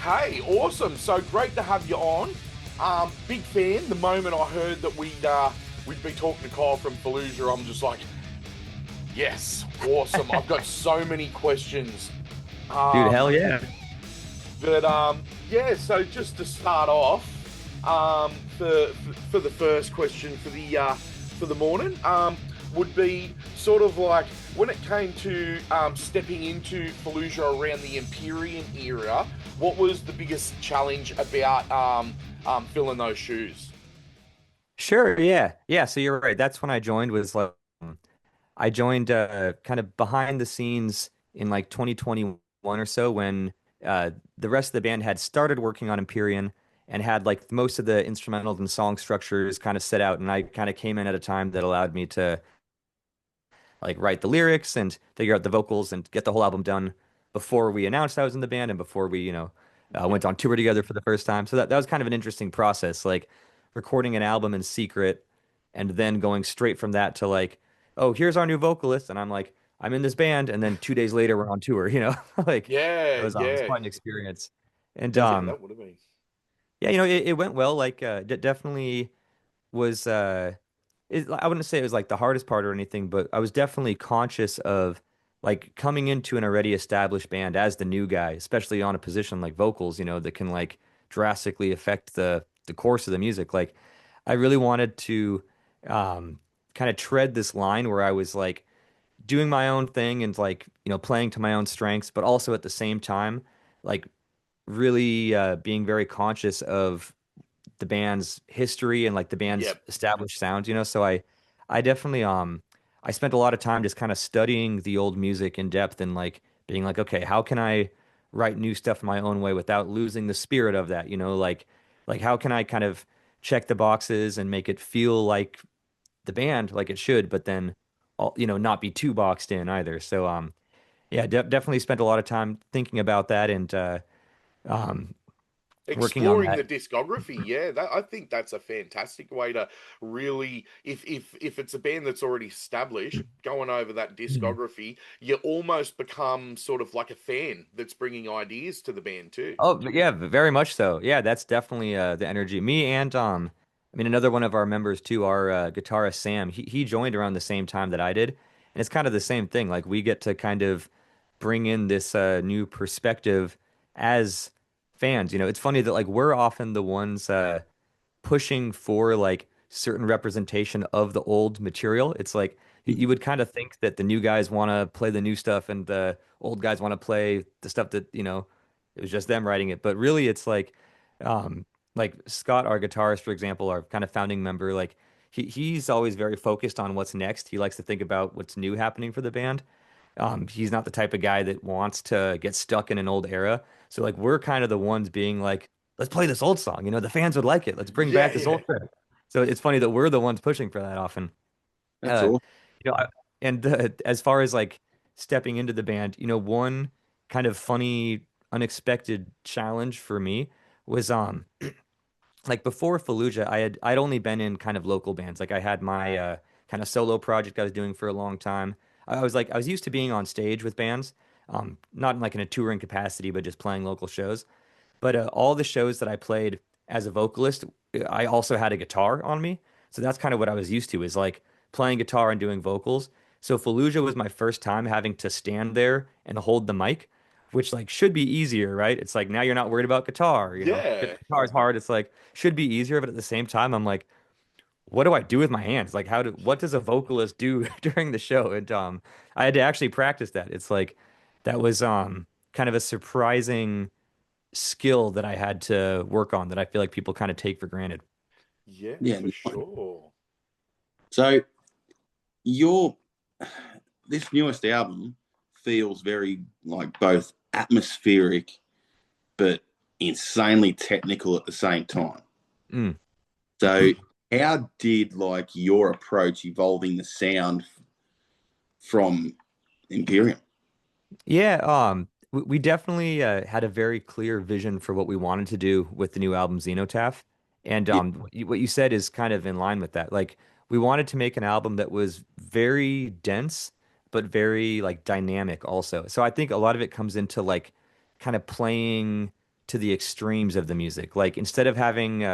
Okay, awesome. So great to have you on. Big fan. The moment I heard that we'd be talking to Kyle from Fallujah, I'm just like, yes, awesome. I've got so many questions. Dude, Um, hell yeah. yeah. So just to start off, for the first question for the morning, would be sort of like when it came to stepping into Fallujah around the Empyrean era. What was the biggest challenge about filling those shoes? Sure, yeah. Yeah, so you're right. That's when I joined was like I joined kind of behind the scenes in like 2021 or so when the rest of the band had started working on Empyrean and had like most of the instrumentals and song structures kind of set out, and I kind of came in at a time that allowed me to like write the lyrics and figure out the vocals and get the whole album done before we announced I was in the band and before we, Yeah. went on tour together for the first time. So that was kind of an interesting process, like recording an album in secret and then going straight from that to like, oh, here's our new vocalist, and I'm like, I'm in this band, and then 2 days later we're on tour, like Yeah, it was yeah. quite an experience. And Yeah, that would have been. yeah, it went well. Like definitely was I wouldn't say it was like the hardest part or anything, but I was definitely conscious of like coming into an already established band as the new guy, especially on a position like vocals, that can like drastically affect the course of the music. Like I really wanted to kind of tread this line where I was like doing my own thing and like, playing to my own strengths, but also at the same time, like really being very conscious of the band's history and like the band's Yep. established sounds, So I definitely I spent a lot of time just kind of studying the old music in depth and like being like, okay, how can I write new stuff my own way without losing the spirit of that, like how can I kind of check the boxes and make it feel like the band like it should, but then not be too boxed in either. So yeah, definitely spent a lot of time thinking about that and um working on Exploring that. the discography, yeah, that I think that's a fantastic way to really, if it's a band that's already established, going over that discography, you almost become sort of like a fan that's bringing ideas to the band too. Oh, yeah, very much so. Yeah, that's definitely the energy. Me and I mean another one of our members too, our guitarist Sam. He joined around the same time that I did, and it's kind of the same thing. Like we get to kind of bring in this new perspective as fans. It's funny that like we're often the ones pushing for like certain representation of the old material. It's like you would kind of think that the new guys want to play the new stuff and the old guys want to play the stuff that, it was just them writing it. But really it's like Scott, our guitarist, for example, our kind of founding member, like he's always very focused on what's next. He likes to think about what's new happening for the band. He's not the type of guy that wants to get stuck in an old era. So like we're kind of the ones being like, let's play this old song. The fans would like it. Let's bring Yeah, back this yeah. old thing. So it's funny that we're the ones pushing for that often. That's Uh, all. you know, I- and as far as like stepping into the band, one kind of funny, unexpected challenge for me was like before Fallujah, I'd only been in kind of local bands. Like I had my kind of solo project I was doing for a long time. I was used to being on stage with bands, not like in a touring capacity, but just playing local shows. But all the shows that I played as a vocalist, I also had a guitar on me. So that's kind of what I was used to is like playing guitar and doing vocals. So Fallujah was my first time having to stand there and hold the mic, which like should be easier, right? It's like now you're not worried about guitar, Yeah. Guitar is hard. It's like should be easier, but at the same time, I'm like, what do I do with my hands? Like what does a vocalist do during the show? And I had to actually practice that. It's like that was kind of a surprising skill that I had to work on that I feel like people kind of take for granted. Yeah, Yeah. for sure. So your this newest album feels very like both atmospheric but insanely technical at the same time. Mm. So how did like your approach evolving the sound from Imperium? Yeah, we definitely had a very clear vision for what we wanted to do with the new album Xenotaph. And Yeah, what you said is kind of in line with that. Like we wanted to make an album that was very dense, but very like dynamic also. So I think a lot of it comes into like kind of playing to the extremes of the music. Like instead of having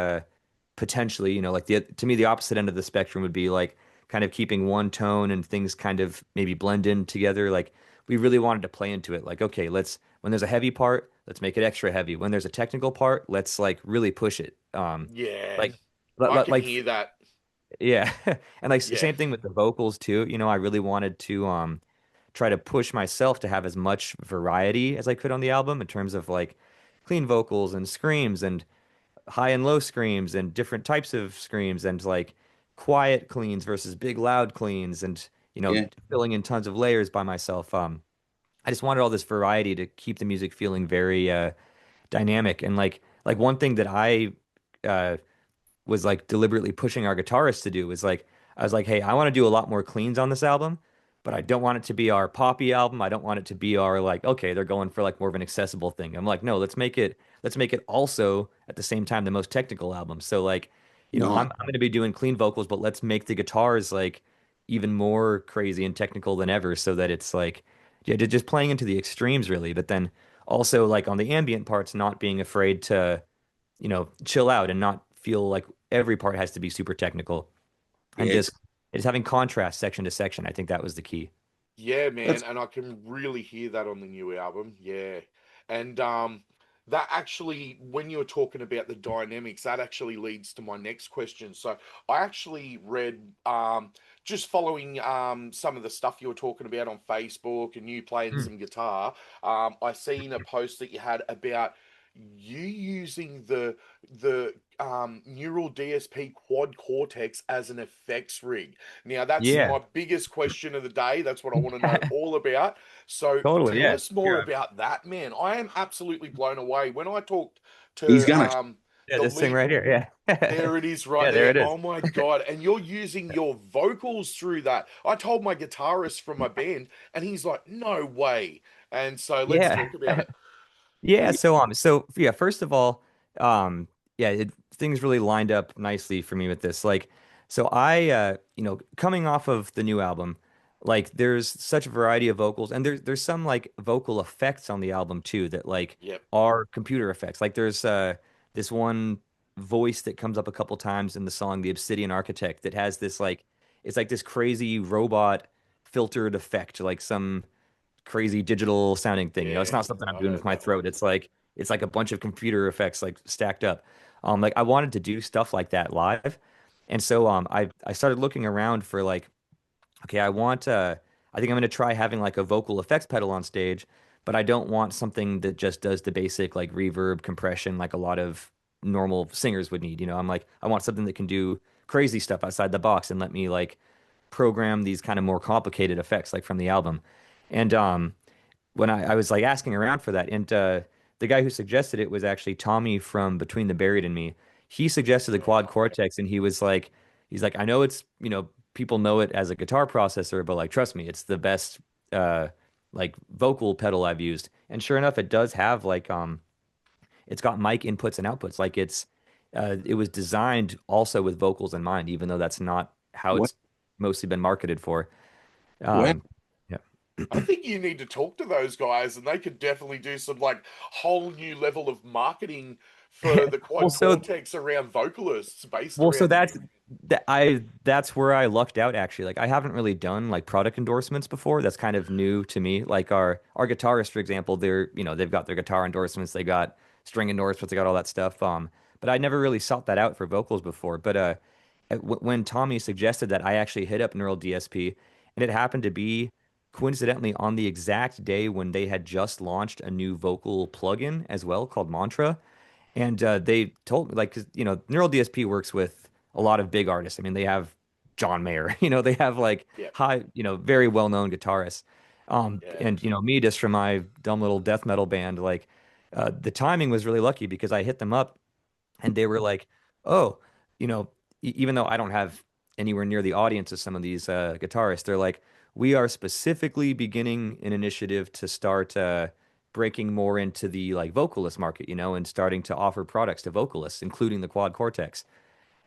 potentially, like the to me the opposite end of the spectrum would be like kind of keeping one tone and things kind of maybe blend in together. Like we really wanted to play into it. Like, okay, let's when there's a heavy part, let's make it extra heavy. When there's a technical part, let's like really push it. Yeah, Like I can like hear that. yeah. And like Yeah, same thing with the vocals too. I really wanted to try to push myself to have as much variety as I could on the album in terms of like clean vocals and screams and high and low screams and different types of screams and like quiet cleans versus big loud cleans and Yeah. filling in tons of layers by myself. I just wanted all this variety to keep the music feeling very dynamic and like one thing that I uh was like deliberately pushing our guitarist to do was like I was like, hey, I want to do a lot more cleans on this album, but I don't want it to be our poppy album. I don't want it to be our like, okay, they're going for like more of an accessible thing. I'm like, no, let's make it also at the same time the most technical album. So like, Nice. I'm gonna be doing clean vocals, but let's make the guitars like even more crazy and technical than ever so that it's like yeah, just playing into the extremes really, but then also like on the ambient parts, not being afraid to chill out and not feel like every part has to be super technical and Yes. just having contrast section to section. I think that was the key. yeah, man, That's and I can really hear that on the new album. Yeah, and that actually, when you were talking about the dynamics, that actually leads to my next question. So I actually read just following some of the stuff you were talking about on Facebook and you playing Mm. some guitar. I seen a post that you had about you using the Neural DSP Quad Cortex as an effects rig. Now, that's Yeah. my biggest question of the day. That's what I want to know all about. So, Totally. tell Yeah. us more Here. about that, man. I am absolutely blown away. When I talked he's to gonna Yeah. the This thing lead, right here. Yeah. there it is right Yeah. There there. it is. Oh my God. And you're using your vocals through that. I told my guitarist from my band, and he's like, no way. And so, let's Yeah. talk about it. Yeah, so yeah, first of all, yeah, things really lined up nicely for me with this. Like, so I coming off of the new album, like there's such a variety of vocals and there's some like vocal effects on the album too that like Yep. are computer effects. Like there's this one voice that comes up a couple times in the song The Obsidian Architect that has this like it's like this crazy robot filtered effect, like some crazy digital sounding thing. It's Yeah. not something I'm I doing with heard my that one. throat. It's like a bunch of computer effects like stacked up. Like I wanted to do stuff like that live. And so I started looking around for like, okay, I think I'm gonna try having like a vocal effects pedal on stage, but I don't want something that just does the basic like reverb compression like a lot of normal singers would need. I'm like, I want something that can do crazy stuff outside the box and let me like program these kind of more complicated effects like from the album. And when I was like asking around for that, and the guy who suggested it was actually Tommy from Between the Buried and Me. He suggested the Quad Wow. Cortex, and he's like, I know it's, people know it as a guitar processor, but like, trust me, it's the best like vocal pedal I've used. And sure enough, it does have like it's got mic inputs and outputs. Like it was designed also with vocals in mind, even though that's not how what it's mostly been marketed for. well Um, yeah. I think you need to talk to those guys, and they could definitely do some like whole new level of marketing for the Well, Quad so Cortex around vocalists based Well, so around you. that's where I lucked out actually. Like I haven't really done like product endorsements before. That's kind of new to me. Like our guitarists, for example, they've got their guitar endorsements, they got string endorsements, they got all that stuff. But I never really sought that out for vocals before. But when Tommy suggested that, I actually hit up Neural DSP, and it happened to be coincidentally on the exact day when they had just launched a new vocal plugin as well called Mantra. And they told me, like, 'cause, Neural DSP works with a lot of big artists. I mean, they have John Mayer, they have like Yeah, very well-known guitarists. yeah, And, me just from my dumb little death metal band, like, the timing was really lucky because I hit them up and they were like, oh, even though I don't have anywhere near the audience of some of these guitarists, they're like, we are specifically beginning an initiative to start breaking more into the like vocalist market, and starting to offer products to vocalists, including the Quad Cortex.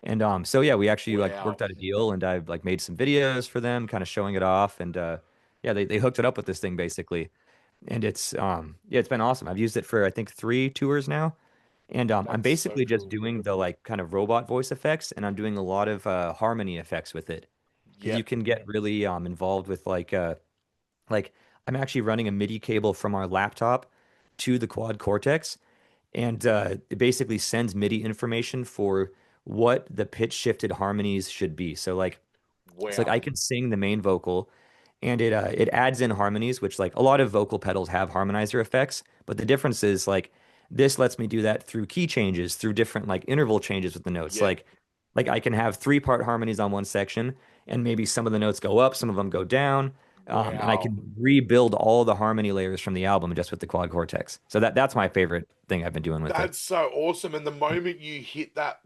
And so yeah, we actually like wow. worked out a deal, and I've like made some videos for them, kind of showing it off, and yeah, they hooked it up with this thing basically. And it's yeah, it's been awesome. I've used it for I think 3 tours now. And I'm That's so basically just cool. doing the like kind of robot voice effects, and I'm doing a lot of harmony effects with it because you Yep. can get really involved with like I'm actually running a MIDI cable from our laptop to the Quad Cortex, and it basically sends MIDI information for what the pitch shifted harmonies should be. So like it's like Wow. I can sing the main vocal, and it adds in harmonies, which like a lot of vocal pedals have harmonizer effects, but the difference is like this lets me do that through key changes, through different like interval changes with the notes. Yep. Like I can have 3-part harmonies on one section, and maybe some of the notes go up, some of them go down, and I Wow. can rebuild all the harmony layers from the album just with the Quad Cortex. So that's my favorite thing I've been doing with it. That's so awesome. And the moment you hit that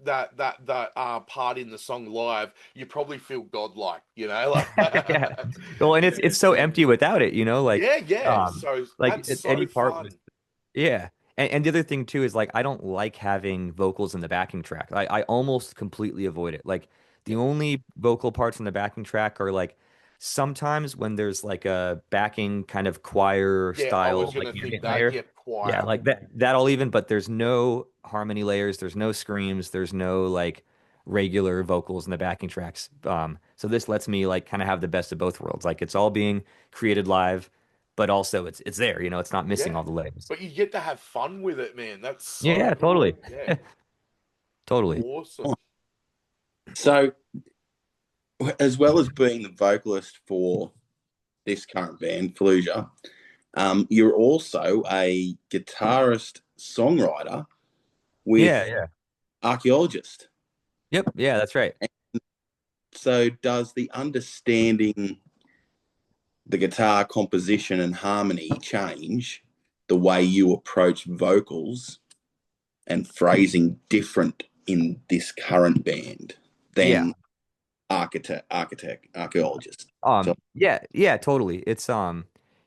part in the song live, you probably feel godlike, you know? Yeah. Well, and it's so empty without it, Yeah, yeah. So like that's at any so part with fun. yeah. And the other thing too is like I don't like having vocals in the backing track. I almost completely avoid it. Like the Yep. only vocal parts in the backing track are like sometimes when there's like a backing kind of choir Yeah, I was style like gonna think ambient that. layer. Yep, Yeah, choir. like that I'll even, but there's no harmony layers, there's no screams, there's no like regular vocals in the backing tracks. So this lets me like kind of have the best of both worlds. Like it's all being created live, but also it's there, it's not missing Yeah. all the layers. But you get to have fun with it, man. That's Yeah, so yeah, cool. totally. Yeah. Totally. Awesome. So, as well as being the vocalist for this current band, Fallujah, you're also a guitarist songwriter Yeah, with yeah. archaeologist. Yep, yeah, that's right. So, does the understanding the guitar composition and harmony change the way you approach vocals and phrasing different in this current band Yeah. than archaeologist? So, Yeah, yeah, totally. It's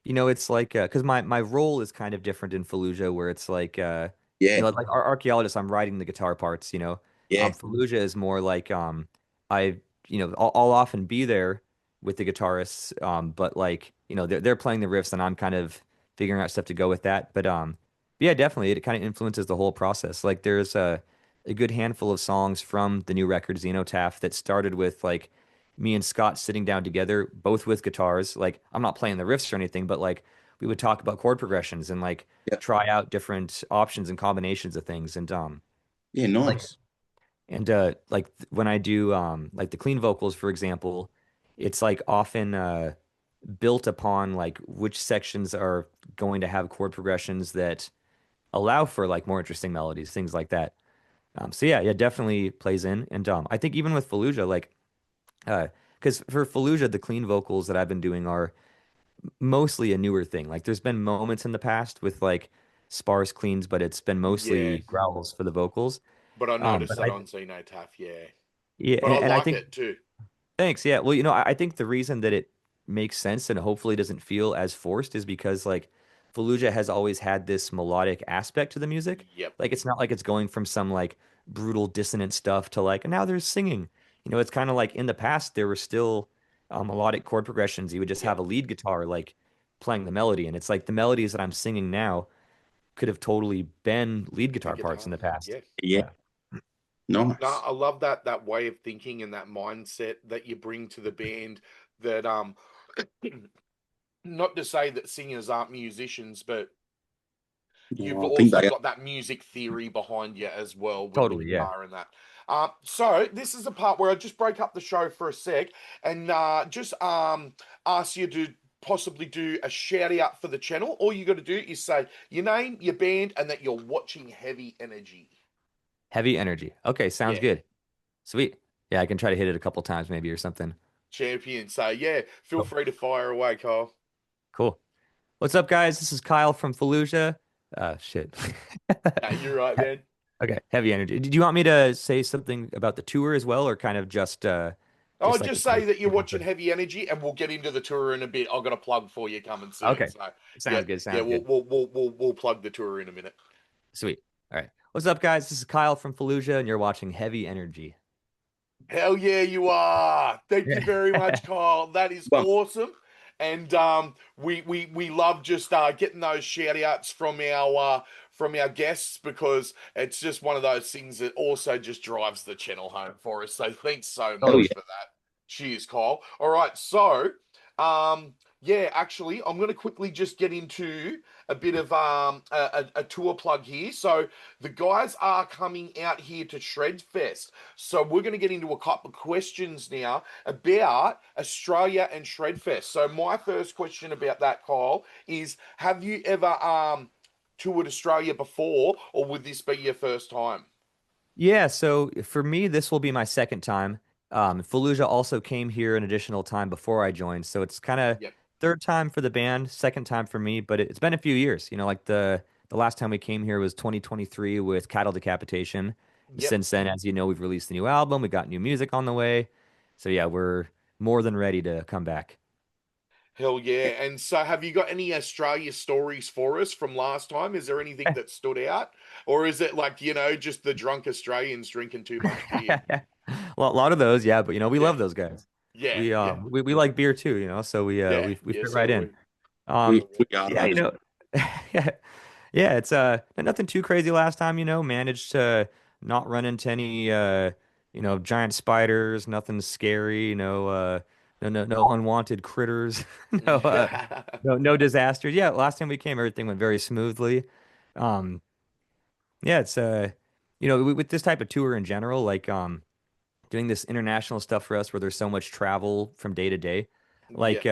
it's like because my role is kind of different in Fallujah where it's like yeah, like our archaeologist, I'm writing the guitar parts. yeah, Fallujah is more like I I'll often be there with the guitarists, but like, they're playing the riffs and I'm kind of figuring out stuff to go with that. But yeah, definitely it kind of influences the whole process. Like there's a good handful of songs from the new record Xenotaph that started with like me and Scott sitting down together, both with guitars. Like I'm not playing the riffs or anything, but like we would talk about chord progressions and like yeah, try out different options and combinations of things. And yeah, like nice. like when I do like the clean vocals, for example, it's like often built upon like which sections are going to have chord progressions that allow for like more interesting melodies, things like that. So yeah, definitely plays in. And I think even with Fallujah, like uh, because for Fallujah, the clean vocals that I've been doing are mostly a newer thing. Like there's been moments in the past with like sparse cleans, but it's been Yeah. mostly growls for the vocals. But I noticed But that on Xenotaph, yeah. yeah, But I and I like think it too. thanks. Yeah. Well, I think the reason that it makes sense and hopefully doesn't feel as forced is because like Fallujah has always had this melodic aspect to the music. Yep. Like it's not like it's going from some like brutal dissonant stuff to like, and now there's singing. It's kind of like in the past there were still melodic chord progressions. You would just have Yep. a lead guitar like playing the melody, and it's like the melodies that I'm singing now could have totally been lead The guitar parts in guitars. the past. Yeah. Yeah, Yeah. No, nice. I love that way of thinking and that mindset that you bring to the band that not to say that singers aren't musicians, but you've Well, I think also they are. got that music theory behind you as well with the Totally. Yeah. guitar and that. So this is the part where I just break up the show for a sec and just ask you to possibly do a shout out for the channel. All you got to do is say your name, your band, and that you're watching Heavy Energy. Heavy energy. Okay, sounds Yeah, good. Sweet. Yeah, I can try to hit it a couple times maybe or something. champion. So yeah, feel Cool. free to fire away, Kyle. Cool. What's up, guys? This is Kyle from Fallujah. Shit. No, you're right, man. Okay, heavy energy. Did you want me to say something about the tour as well, or kind of I'll just like just a say quick that you're quick watching intro? Heavy Energy, and we'll get into the tour in a bit. I've got a plug for you coming soon. Okay, So yeah, sounds good. yeah, Sounds we'll good. we'll we'll we'll, we'll plug the tour in a minute. Sweet. All right. What's up, guys? This is Kyle from Fallujah, and you're watching Heavy Energy. Hell yeah, you are. Thank you Yeah. very much, Kyle. That is Well, awesome. and we love just getting those shout outs from our guests, because it's just one of those things that also just drives the channel home for us. So thanks so Oh much yeah. for that. Cheers, Kyle. All right, so yeah, actually, I'm going to quickly just get into a bit of a tour plug here. So the guys are coming out here to Shred Fest. So we're going to get into a couple of questions now about Australia and Shred Fest. So my first question about that, Kyle, is have you ever toured Australia before, or would this be your first time? Yeah, so for me, this will be my second time. Fallujah also came here an additional time before I joined, so it's kind of Yep. third time for the band, second time for me, but it's been a few years. Like the last time we came here was 2023 with Cattle Decapitation. Yep. Since then, as you know, we've released the new album, we got new music on the way. So yeah, we're more than ready to come back. Hell yeah. And so have you got any Australia stories for us from last time? Is there anything that stood out? Or is it like, just the drunk Australians drinking too much beer? Well, a lot of those, yeah, but we Yeah. love those guys. Yeah. We Yeah. we like beer too, so we Yeah. we Yeah. fit So right do in. we. Um, Hell We yeah. are yeah, those. yeah, yeah, it's nothing too crazy last time, managed to not run into any giant spiders, nothing scary, no unwanted critters, no no disasters. Yeah, last time we came, everything went very smoothly. Um, yeah, it's with this type of tour in general, like doing this international stuff for us where there's so much travel from day to day. Yeah. Like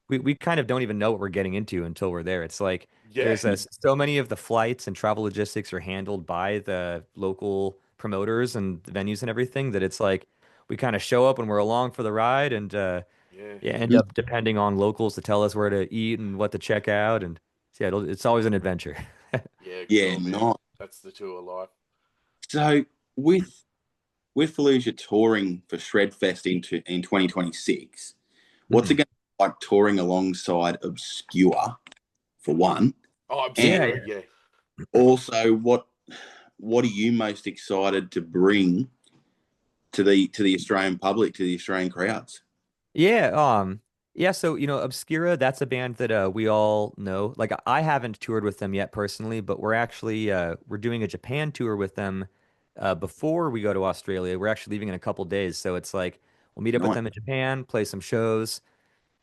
we kind of don't even know what we're getting into until we're there. It's like Yeah. there's so many of the flights and travel logistics are handled by the local promoters and the venues and everything that it's like we kind of show up and we're along for the ride and Yeah. yeah, end up depending on locals to tell us where to eat and what to check out and yeah, it's always an adventure. Yeah. Good Yeah, on man. nice. That's the tour life. So with Fallujah touring for Shredfest in 2026, what's it Mhm. going to be like touring alongside Obscura for one, Oh, and Yeah, Obscura. Yeah. also what are you most excited to bring to the Australian public, to the Australian crowds? yeah, yeah, so Obscura, that's a band that we all know. Like I haven't toured with them yet personally, but we're actually we're doing a Japan tour with them before we go to Australia. We're actually leaving in a couple days, so it's like we'll meet up with Nice. them in Japan, play some shows,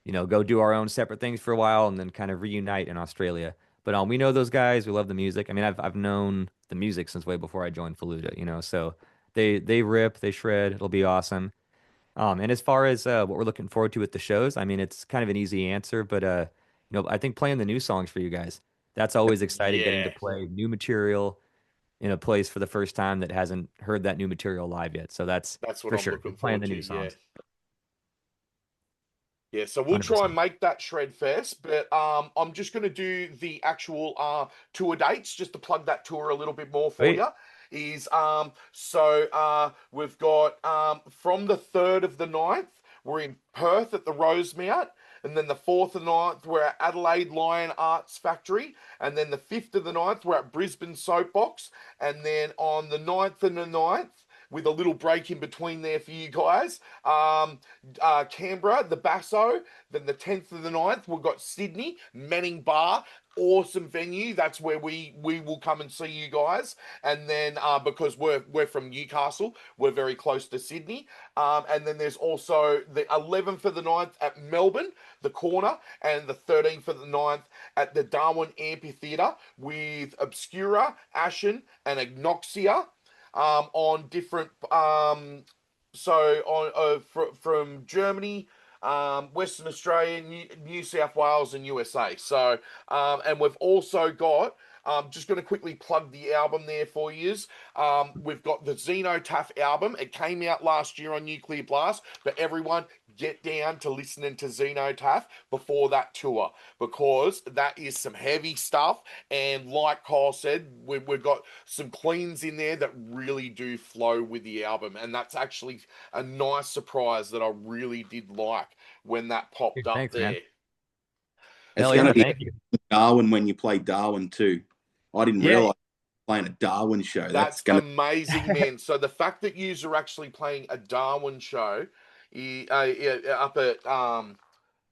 go do our own separate things for a while and then kind of reunite in Australia. But we know those guys, we love the music. I mean, I've known the music since way before I joined Fallujah, so they rip, they shred, it'll be awesome. And as far as what we're looking forward to with the shows, I mean, it's kind of an easy answer, but I think playing the new songs for you guys, that's always exciting getting to Yeah. play new material in a place for the first time that hasn't heard that new material live yet. So that's That's what for I'm sure. looking Playing forward the to. new Yeah. songs. Yeah, so we'll try and 100%. make that Shred Fest, but I'm just going to do the actual tour dates just to plug that tour a little bit more for Wait. you. Is we've got from the 3rd of the ninth, we're in Perth at the Rosemount, and then the 4th of the ninth, we're at Adelaide Lion Arts Factory, and then the 5th of the ninth, we're at Brisbane Soapbox, and then on the ninth and the ninth, with a little break in between there for you guys. Canberra, the Basso. Then the 10th of the ninth, we've got Sydney, Manning Bar. Awesome venue. That's where we will come and see you guys. And then because we're from Newcastle, we're very close to Sydney. And then there's also the 11th of the ninth at Melbourne, the corner, and the 13th of the ninth at the Darwin Amphitheatre with Obscura, ASHEN, and ANOXIA on different so on from Germany, Western Australia, New South Wales, and USA. So and we've also got. Just going to quickly plug the album there for you. We've got the Xenotaph album. It came out last year on Nuclear Blast, but everyone get down to listening to Xenotaph before that tour, because that is some heavy stuff. And like Kyle said, we've got some cleans in there that really do flow with the album. And that's actually a nice surprise that I really did like when that popped Dude, up thanks, man. there. It's Hell going yeah, to be thank you. Darwin when you play Darwin too. I didn't Yeah, realize playing a Darwin show. That's That's going to amazing, man. So the fact that yous are actually playing a Darwin show up at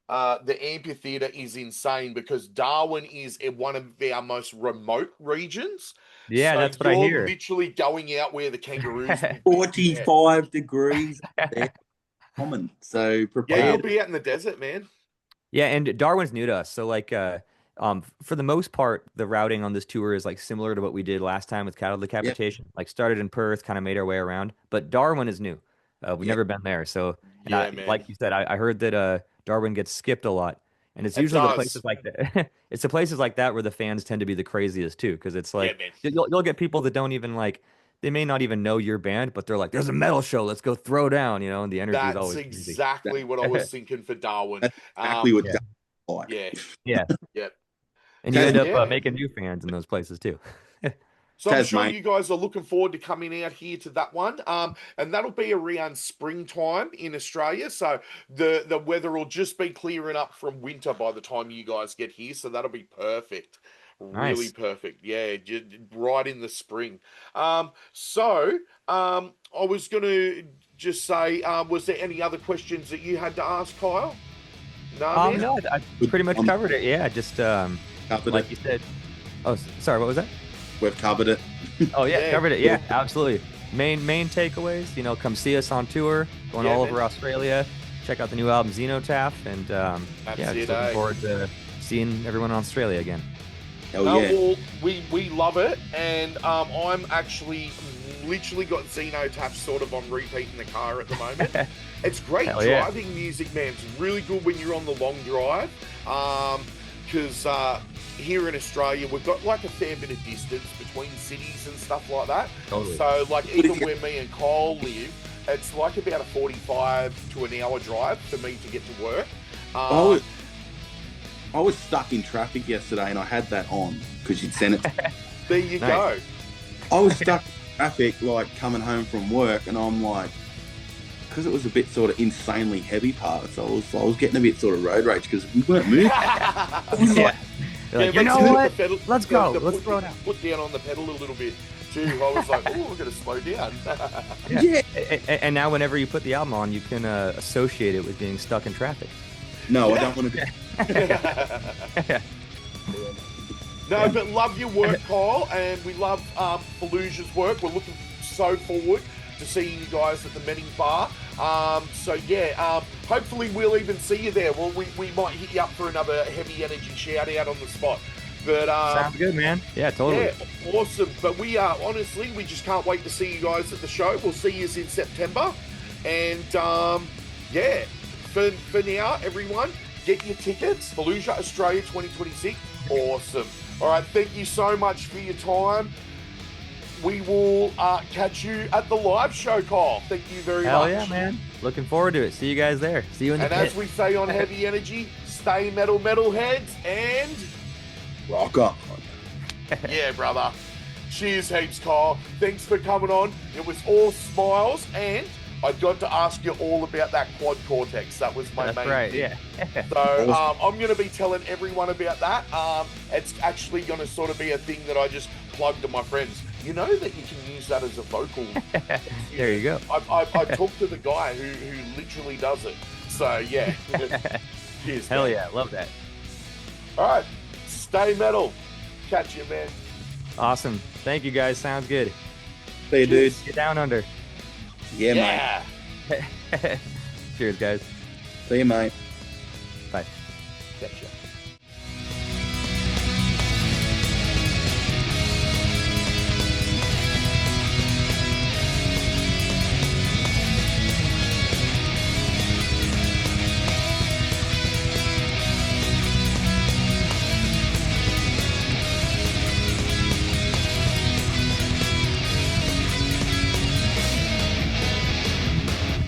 the amphitheater is insane because Darwin is in one of our most remote regions. Yeah, So that's what I you're hear. literally going out where the kangaroos will be. 45 degrees. They're common. So Yeah, prepare. you'll be out in the desert, man. Yeah, and Darwin's new to us, so like for the most part, the routing on this tour is like similar to what we did last time with cattle decapitation. Like started in Perth, kind of made our way around, but Darwin is new. We've Yeah. never been there, so and Yeah, man. like you said, I heard that Darwin gets skipped a lot, and it's It usually the does. places like that. It's the places like that where the fans tend to be the craziest too, because it's like man. you'll get people that don't even like. They may not even know your band, but they're like, "There's a metal show, let's go throw down," and the energy is That's always crazy. exactly what I was thinking for Darwin. That's exactly what Yeah. Darwin's like. Yeah, Yeah, yep. and you end up Yeah. making new fans in those places too. So I'm Taz, sure mate. you guys are looking forward to coming out here to that one. And that'll be around springtime in Australia. So the weather will just be clearing up from winter by the time you guys get here. So that'll be perfect. Really Nice. perfect. Yeah, right in the spring. I was going to just say, was there any other questions that you had to ask, Kyle? No, man? No, I pretty much covered it. Yeah, just Covered like it. you said. Oh, sorry, what was that? We've covered it. Oh yeah, Yeah. covered it. Yeah, absolutely. Main takeaways. Come see us on tour, going Yeah, all man. over Australia. Check out the new album Xenotaph, and yeah, That's just it, looking forward to seeing everyone in Australia again. Hell No, yeah. well, we love it, and I'm actually literally got Xenotaph sort of on repeat in the car at the moment. It's great Hell yeah. driving music, man. It's really good when you're on the long drive, because here in Australia we've got like a fair bit of distance between cities and stuff like that. Totally. So like even where me and Kyle live, it's like about a 45 to an hour drive for me to get to work. I was stuck in traffic yesterday and I had that on because you'd sent it. There you Nice. go. I was stuck in traffic, like coming home from work, and I'm like, because it was a bit sort of insanely heavy parts, I was getting a bit sort of road rage because we weren't moving. I was Yeah. like, You're like, Yeah, you know makes you what? hit the pedal- Let's go. the Let's put- throw it out. Put down on the pedal a little bit too. I was like, oh, we're going to slow down. yeah. And now, whenever you put the album on, you can associate it with being stuck in traffic. No, Yeah. I don't want to do No, but love your work, Kyle, and we love Falluja's work. We're looking so forward to seeing you guys at the Menning Bar. Hopefully we'll even see you there. Well, we might hit you up for another heavy energy shout out on the spot. But Sounds good, man. Yeah, totally. yeah, awesome. But we honestly, we just can't wait to see you guys at the show. We'll see you in September. And for now, everyone, get your tickets. Fallujah Australia 2026. Awesome. All right, thank you so much for your time. We will catch you at the live show, Kyle. Thank you very Hell much. yeah, man. Looking forward to it. See you guys there. See you in the And pit. as we say on Heavy Energy, stay metal, metalheads, and rock on. yeah, brother. Cheers heaps, Kyle. Thanks for coming on. It was all smiles, and I got to ask you all about that Quad Cortex. That was my That's main right. thing. Yeah. So I'm going to be telling everyone about that. It's actually going to sort of be a thing that I just plug to my friends. You know that you can use that as a vocal. There you go. I talked to the guy who literally does it. So yeah. Cheers. Hell man. yeah. Love that. All right. Stay metal. Catch you, man. Awesome. Thank you, guys. Sounds good. See you, dude. Get down under. Yeah, mate. Cheers, guys. See you, mate. Bye. Catch you.